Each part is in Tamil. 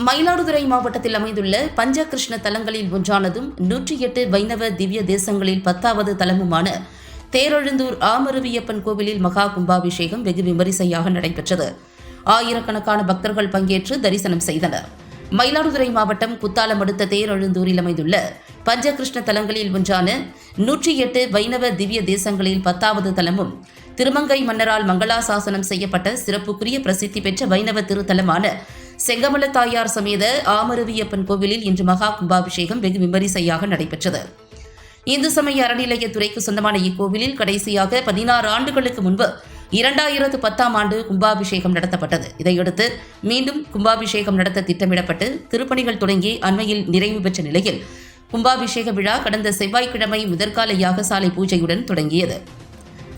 மயிலாடுதுறை மாவட்டத்தில் அமைந்துள்ள பஞ்சகிருஷ்ண தலங்களில் ஒன்றானதும் 108 வைணவ திவ்ய தேசங்களில் 10வது தலமுமான தேரெழுந்தூர் ஆமருவியப்பன் கோவிலில் மகா கும்பாபிஷேகம் வெகு விமரிசையாக நடைபெற்றது. ஆயிரக்கணக்கான பக்தர்கள் பங்கேற்று தரிசனம் செய்தனர். மயிலாடுதுறை மாவட்டம் குத்தாலம் அடுத்த தேரெழுந்தூரில் அமைந்துள்ள பஞ்சகிருஷ்ண தலங்களில் ஒன்றான 108 வைணவ திவ்ய தேசங்களில் 10வது தலமும் திருமங்கை மன்னரால் மங்களாசாசனம் செய்யப்பட்ட சிறப்புக்குரிய பிரசித்தி பெற்ற வைணவ திருத்தலமான செங்கமல தாயார் சமேத ஆமருவியப்பன் கோவிலில் இன்று மகா கும்பாபிஷேகம் வெகு விமரிசையாக நடைபெற்றது. இந்து சமய அறநிலையத்துறைக்கு சொந்தமான இக்கோவிலில் கடைசியாக 16 ஆண்டுகளுக்கு முன்பு 2010ஆம் ஆண்டு கும்பாபிஷேகம் நடத்தப்பட்டது. இதையடுத்து மீண்டும் கும்பாபிஷேகம் நடத்த திட்டமிடப்பட்டு திருப்பணிகள் தொடங்கி அண்மையில் நிறைவு பெற்ற நிலையில் கும்பாபிஷேக விழா கடந்த செவ்வாய்க்கிழமை முதற்கால யாகசாலை பூஜையுடன் தொடங்கியது.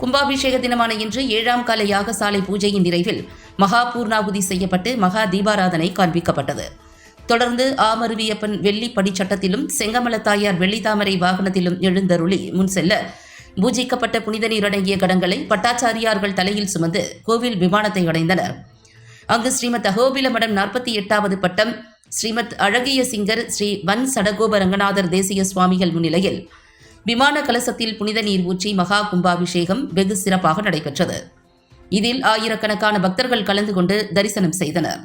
கும்பாபிஷேக தினமான இன்று 7ஆம் கால யாகசாலை பூஜையின் நிறைவில் மகா பூர்ணாகுதி செய்யப்பட்டு மகா தீபாராதனை காண்பிக்கப்பட்டது. தொடர்ந்து ஆமருவியப்பன் வெள்ளி படிச்சட்டத்திலும் செங்கமல தாயார் வெள்ளித்தாமரை வாகனத்திலும் எழுந்தருளி முன் செல்ல பூஜிக்கப்பட்ட புனித நீர் அடங்கிய கடங்களை பட்டாச்சாரியார்கள் தலையில் சுமந்து கோவில் விமானத்தை அடைந்தனர். அங்கு ஸ்ரீமத் அகோபில மடம் 48வது பட்டம் ஸ்ரீமத் அழகிய சிங்கர் ஸ்ரீ வன் சடகோப ரங்கநாதர் தேசிய சுவாமிகள் முன்னிலையில் விமான கலசத்தில் புனித நீர் ஊற்றி மகா கும்பாபிஷேகம் வெகு சிறப்பாக நடைபெற்றது. இதில் ஆயிரக்கணக்கான பக்தர்கள் கலந்து கொண்டு தரிசனம் செய்தனர்.